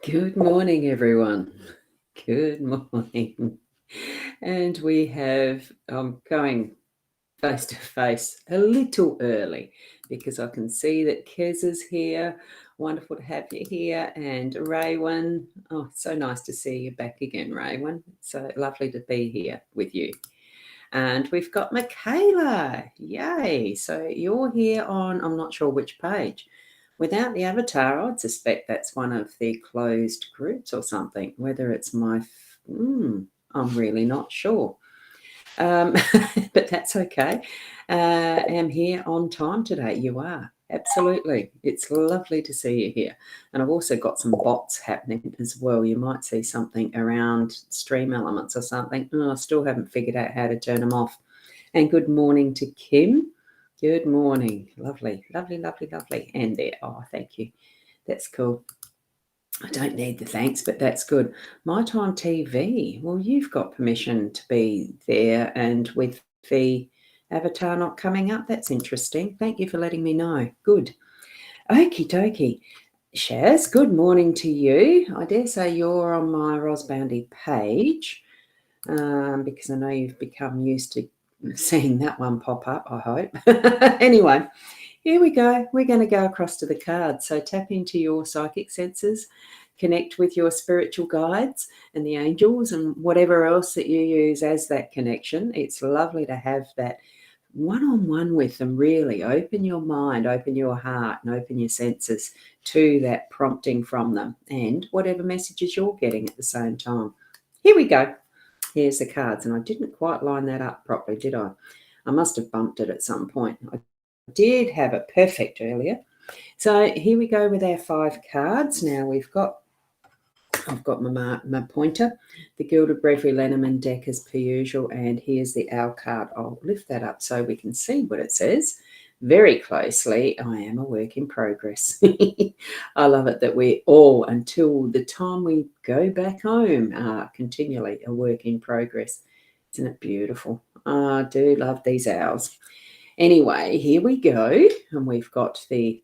Good morning, everyone. Good morning. And we have, I'm going face to face a little early because I can see that Kez is here. Wonderful to have you here. And Raywan, oh, so nice to see you back again, Raywan. So lovely to be here with you. And we've got Michaela. Yay. So you're here on, I'm not sure which page. Without the avatar, I'd suspect that's one of the closed groups or something, whether it's I'm really not sure. But that's okay. I'm here on time today. You are. Absolutely. It's lovely to see you here. And I've also got some bots happening as well. You might see something around stream elements or something. I still haven't figured out how to turn them off. And good morning to Kim. Good morning. Lovely, lovely, lovely, lovely. And there. Oh, thank you. That's cool. I don't need the thanks, but that's good. My Time TV. Well, you've got permission to be there, and with the avatar not coming up, that's interesting. Thank you for letting me know. Good. Okie dokie. Shaz, good morning to you. I dare say you're on my rosboundy page because I know you've become used to seeing that one pop up, I hope. Anyway, here we go. We're going to go across to the cards. So tap into your psychic senses, connect with your spiritual guides and the angels and whatever else that you use as that connection. It's lovely to have that one-on-one with them, really. Open your mind, open your heart, and open your senses to that prompting from them and whatever messages you're getting at the same time. Here we go. Here's the cards, and I didn't quite line that up properly, did I? I must have bumped it at some point. I did have it perfect earlier. So here we go with our 5 cards. Now I've got my pointer, the Gilded Breviary Lenormand deck as per usual, and here's the Owl card. I'll lift that up so we can see what it says very closely. I am a work in progress. I love it that we all, until the time we go back home, are continually a work in progress. Isn't it beautiful? I do love these owls. Anyway, here we go, and we've got the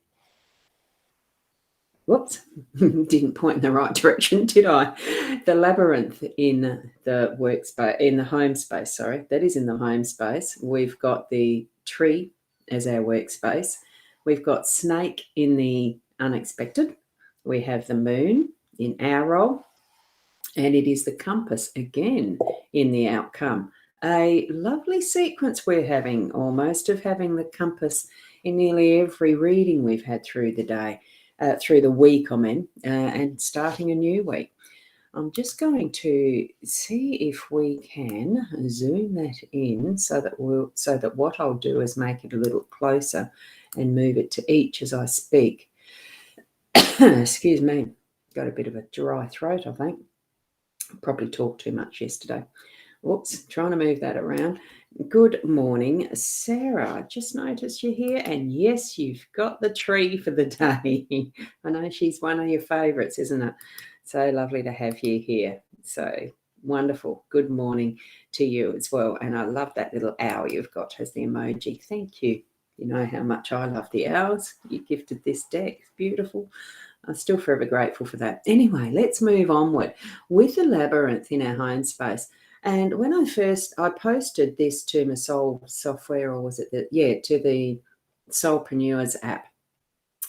whoops, didn't point in the right direction, did I? The labyrinth in the workspace, in the home space, sorry, that is in the home space. We've got the tree as our workspace. We've got snake in the unexpected. We have the moon in our role, and it is the compass again in the outcome. A lovely sequence we're having, almost, of having the compass in nearly every reading we've had through the day. Through the week, and starting a new week. I'm just going to see if we can zoom that in so that what I'll do is make it a little closer and move it to each as I speak. Excuse me, got a bit of a dry throat, I think. Probably talked too much yesterday. Whoops, trying to move that around. Good morning, Sarah. Just noticed you're here, and yes, you've got the tree for the day. I know she's one of your favourites, isn't it? So lovely to have you here. So wonderful. Good morning to you as well. And I love that little owl you've got as the emoji. Thank you. You know how much I love the owls. You gifted this deck. It's beautiful. I'm still forever grateful for that. Anyway, let's move onward with the labyrinth in our home space. And when I posted this to my Soul software, or was it to the Soulpreneurs app,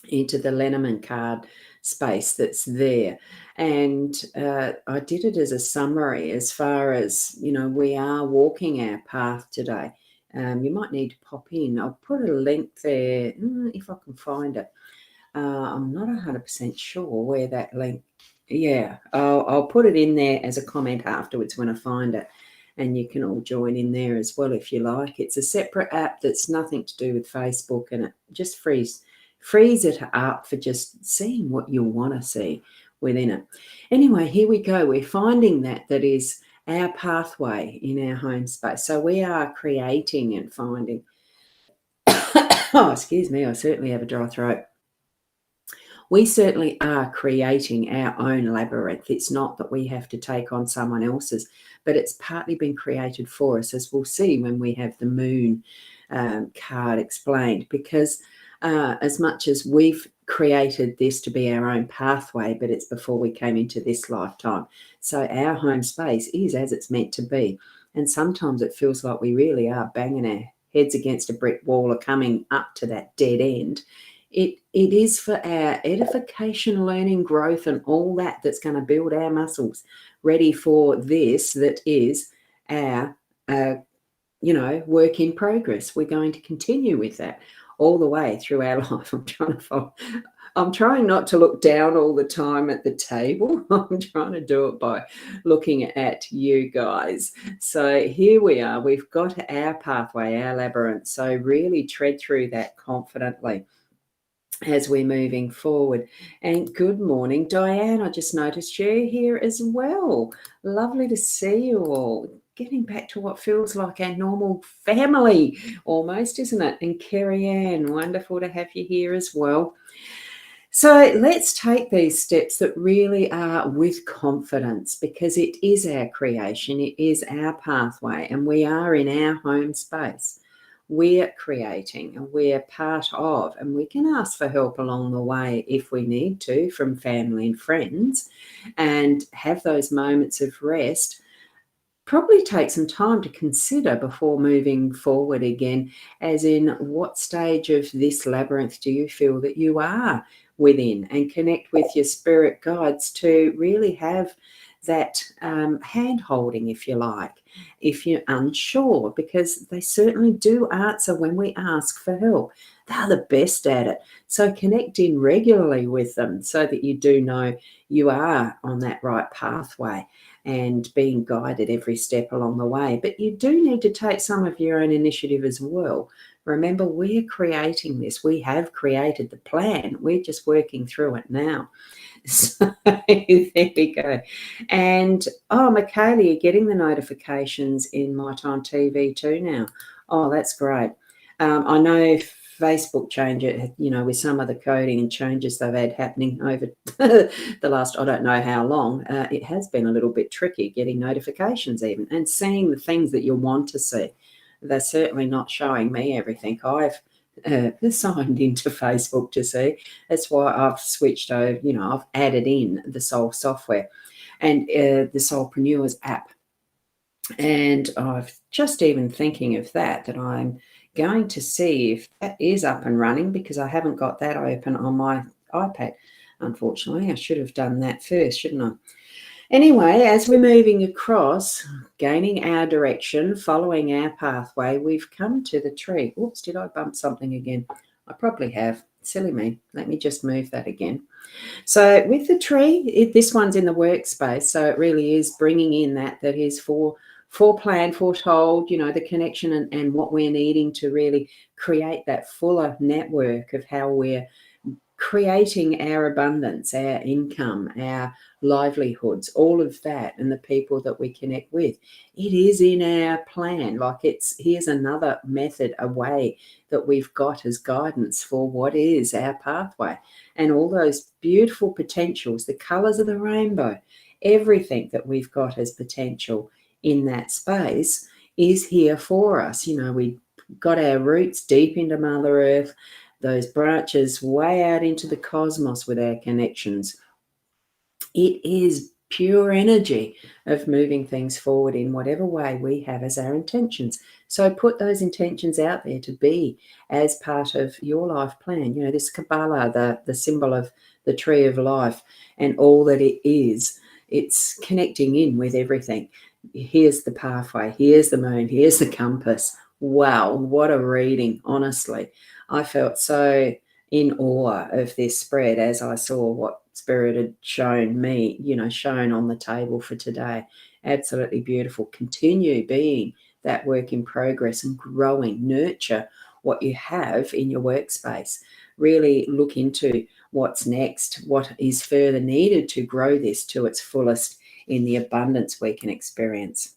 into the Lenormand card space that's there. And I did it as a summary as far as, we are walking our path today. You might need to pop in. I'll put a link there if I can find it. I'm not 100% sure where that link. Yeah, I'll put it in there as a comment afterwards when I find it, and you can all join in there as well if you like. It's a separate app that's nothing to do with Facebook, and it just frees it up for just seeing what you want to see within it. Anyway, here we go. We're finding that is our pathway in our home space. So we are creating and finding. Oh, excuse me, I certainly have a dry throat. We certainly are creating our own labyrinth. It's not that we have to take on someone else's, but it's partly been created for us, as we'll see when we have the moon card explained, because as much as we've created this to be our own pathway, but it's before we came into this lifetime. So our home space is as it's meant to be. And sometimes it feels like we really are banging our heads against a brick wall or coming up to that dead end. It is for our edification, learning, growth, and all that that's going to build our muscles ready for this that is our work in progress. We're going to continue with that all the way through our life. I'm trying not to look down all the time at the table. I'm trying to do it by looking at you guys. So here we are. We've got our pathway, our labyrinth. So really tread through that confidently as we're moving forward. And good morning, Diane. I just noticed you here as well. Lovely to see you all. Getting back to what feels like our normal family almost, isn't it? And Kerry Ann, wonderful to have you here as well. So let's take these steps that really are with confidence, because it is our creation, it is our pathway, and we are in our home space. We're creating and we're part of, and we can ask for help along the way if we need to from family and friends, and have those moments of rest. Probably take some time to consider before moving forward again, as in what stage of this labyrinth do you feel that you are within, and connect with your spirit guides to really have that hand holding, if you like, if you're unsure, because they certainly do answer when we ask for help. They're the best at it. So connect in regularly with them so that you do know you are on that right pathway and being guided every step along the way. But you do need to take some of your own initiative as well. Remember, we're creating this. We have created the plan. We're just working through it now. So there we go. And, Michaela, you're getting the notifications in My Time TV too now. Oh, that's great. I know Facebook change it, with some of the coding and changes they've had happening over the last, I don't know how long. It has been a little bit tricky getting notifications even, and seeing the things that you want to see. They're certainly not showing me everything I've signed into Facebook to see. That's why I've switched over, I've added in the Soul software and the Soulpreneurs app. And I've just even thinking of that I'm going to see if that is up and running, because I haven't got that open on my iPad. Unfortunately, I should have done that first, shouldn't I? Anyway, as we're moving across, gaining our direction, following our pathway, we've come to the tree. Oops, did I bump something again? I probably have. Silly me. Let me just move that again. So with the tree, this one's in the workspace, so it really is bringing in that is foreplan, foretold, the connection and what we're needing to really create that fuller network of how we're creating our abundance, our income, our livelihoods, all of that, and the people that we connect with. It is in our plan. Here's another method, a way that we've got as guidance for what is our pathway, and all those beautiful potentials, the colors of the rainbow, everything that we've got as potential in that space is here for us. We got our roots deep into Mother Earth, those branches way out into the cosmos with our connections. It is pure energy of moving things forward in whatever way we have as our intentions. So put those intentions out there to be as part of your life plan. This Kabbalah, the symbol of the tree of life and all that it is, it's connecting in with everything. Here's the pathway, here's the moon, here's the compass. Wow, what a reading, honestly. I felt so in awe of this spread as I saw what Spirit had shown me, shown on the table for today. Absolutely beautiful. Continue being that work in progress and growing. Nurture what you have in your workspace. Really look into what's next, what is further needed to grow this to its fullest in the abundance we can experience.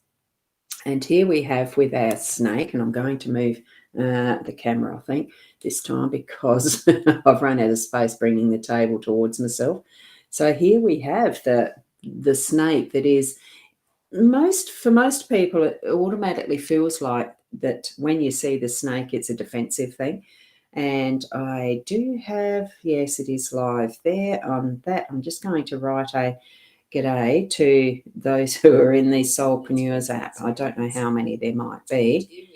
And here we have with our snake, and I'm going to move the camera, I think, this time, because I've run out of space bringing the table towards myself. So here we have the snake that is for most people, it automatically feels like that when you see the snake, it's a defensive thing. And I do have, yes, it is live there on that. I'm just going to write a g'day to those who are in the Soulpreneurs app. I don't know how many there might be.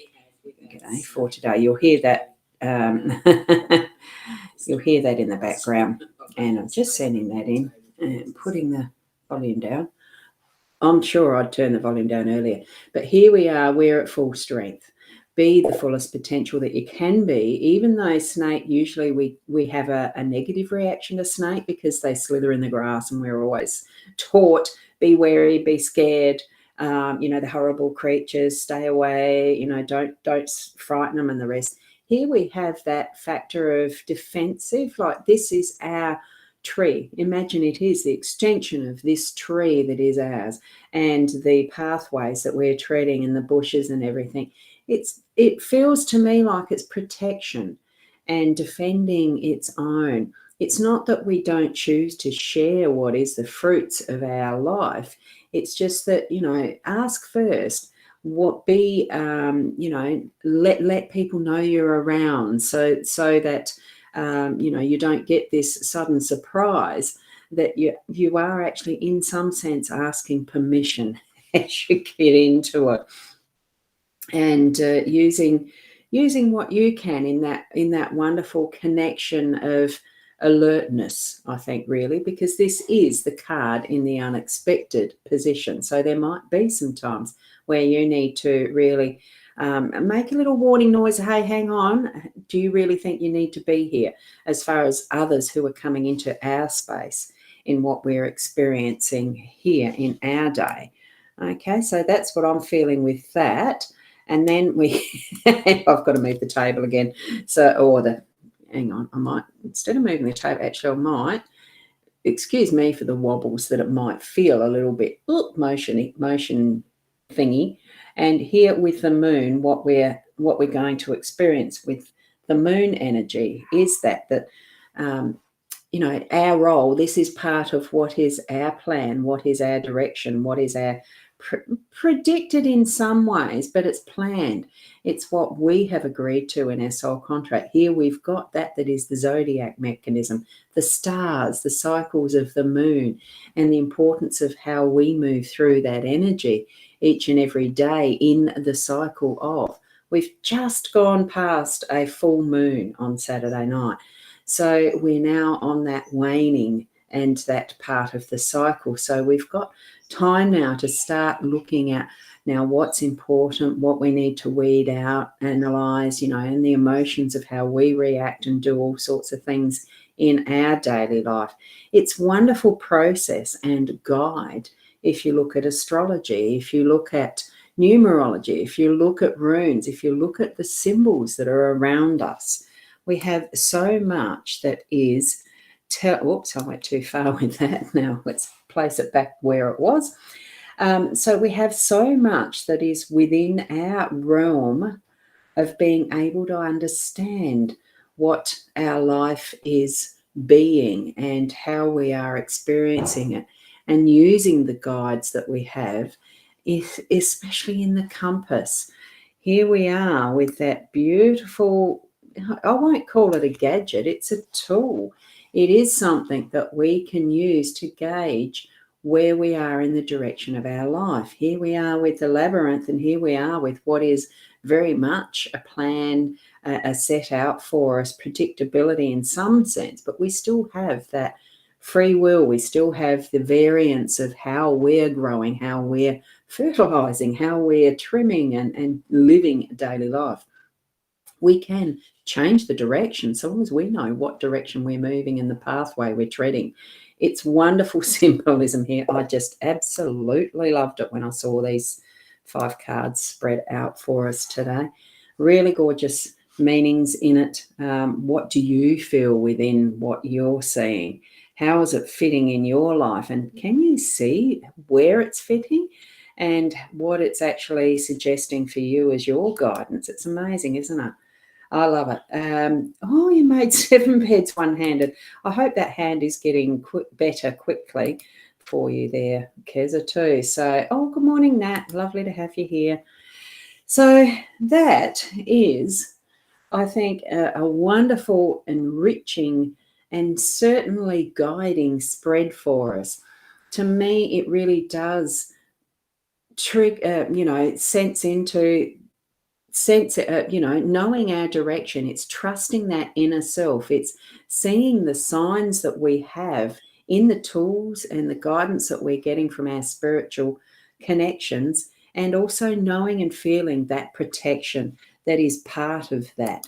G'day for today. You'll hear that. You'll hear that in the background. And I'm just sending that in and putting the volume down. I'm sure I'd turn the volume down earlier. But here we are. We're at full strength. Be the fullest potential that you can be, even though snake, usually we have a negative reaction to snake because they slither in the grass, and we're always taught, be wary, be scared, the horrible creatures, stay away, don't frighten them and the rest. Here we have that factor of defensive, like this is our tree. Imagine it is the extension of this tree that is ours, and the pathways that we're treading and the bushes and everything. It feels to me like it's protection and defending its own. It's not that we don't choose to share what is the fruits of our life. It's just that, ask first. Let people know you're around, so that you don't get this sudden surprise that you are actually in some sense asking permission as you get into it. And using what you can in that wonderful connection of alertness, I think, really, because this is the card in the unexpected position. So there might be some times where you need to really make a little warning noise. Hey, hang on. Do you really think you need to be here? As far as others who are coming into our space in what we're experiencing here in our day. Okay, so that's what I'm feeling with that. And then I've got to move the table again. Hang on, I might, instead of moving the table, actually I might, excuse me for the wobbles that it might feel a little bit motion thingy. And here with the moon, what we're going to experience with the moon energy is that our role, this is part of what is our plan, what is our direction, what is our predicted in some ways, but it's planned. It's what we have agreed to in our soul contract. Here we've got that is the zodiac mechanism, the stars, the cycles of the moon, and the importance of how we move through that energy each and every day in the cycle of. We've just gone past a full moon on Saturday night. So we're now on that waning and that part of the cycle. So we've got time now to start looking at now what's important, what we need to weed out, analyze, and the emotions of how we react and do all sorts of things in our daily life. It's a wonderful process and guide if you look at astrology, if you look at numerology, if you look at runes, if you look at the symbols that are around us. We have so much that is oops, I went too far with that. Now let's place it back where it was. So we have so much that is within our realm of being able to understand what our life is being and how we are experiencing it, and using the guides that we have, especially in the compass. Here we are with that beautiful, I won't call it a gadget, it's a tool. It is something that we can use to gauge where we are in the direction of our life. Here we are with the labyrinth, and here we are with what is very much a plan, a set out for us, predictability in some sense, but we still have that free will. We still have the variance of how we're growing, how we're fertilizing, how we're trimming and living daily life. We can change the direction so long as we know what direction we're moving and the pathway we're treading. It's wonderful symbolism here. I just absolutely loved it when I saw these 5 cards spread out for us today. Really gorgeous meanings in it. What do you feel within what you're seeing? How is it fitting in your life? And can you see where it's fitting and what it's actually suggesting for you as your guidance? It's amazing, isn't it? I love it. You made 7 beds one-handed. I hope that hand is getting better quickly for you there, Keza, too. So, good morning, Nat. Lovely to have you here. So that is I think, a wonderful, enriching, and certainly guiding spread for us. To me, it really does knowing our direction. It's trusting that inner self. It's seeing the signs that we have in the tools and the guidance that we're getting from our spiritual connections, and also knowing and feeling that protection that is part of that.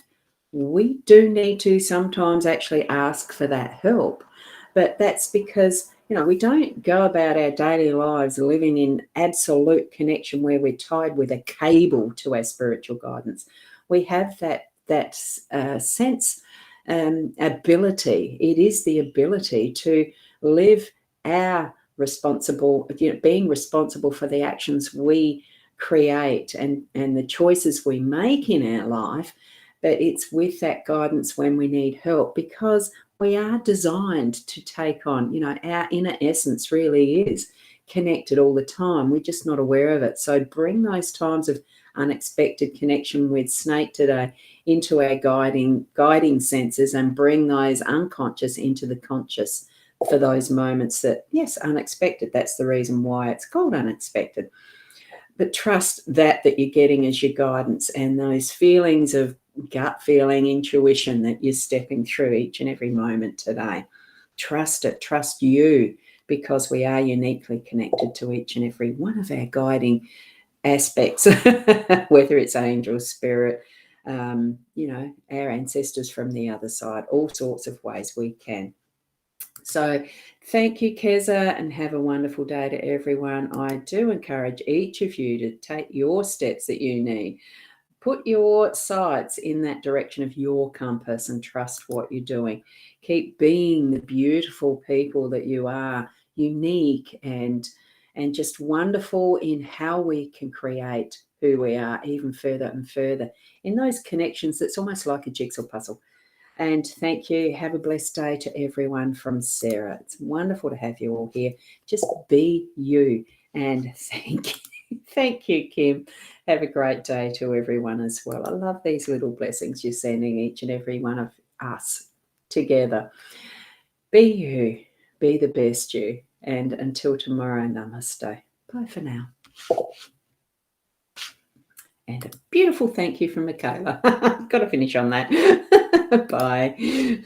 We do need to sometimes actually ask for that help, but that's because we don't go about our daily lives living in absolute connection where we're tied with a cable to our spiritual guidance. We have that sense, ability. It is the ability to live our being responsible for the actions we create and the choices we make in our life. But it's with that guidance when we need help, because we are designed to take on, our inner essence really is connected all the time. We're just not aware of it. So bring those times of unexpected connection with Snake today into our guiding senses, and bring those unconscious into the conscious for those moments that, yes, unexpected. That's the reason why it's called unexpected. But trust that you're getting as your guidance, and those feelings of gut feeling, intuition that you're stepping through each and every moment today. Trust it, trust you, because we are uniquely connected to each and every one of our guiding aspects, whether it's angel, spirit, our ancestors from the other side, all sorts of ways we can. So thank you, Keza, and have a wonderful day to everyone. I do encourage each of you to take your steps that you need. Put your sights in that direction of your compass and trust what you're doing. Keep being the beautiful people that you are, unique and just wonderful in how we can create who we are even further and further in those connections. That's almost like a jigsaw puzzle. And thank you. Have a blessed day to everyone from Sarah. It's wonderful to have you all here. Just be you. And thank you. Thank you, Kim. Have a great day to everyone as well. I love these little blessings you're sending each and every one of us together. Be you. Be the best you. And until tomorrow, namaste. Bye for now. And a beautiful thank you from Michaela. Got to finish on that. Bye.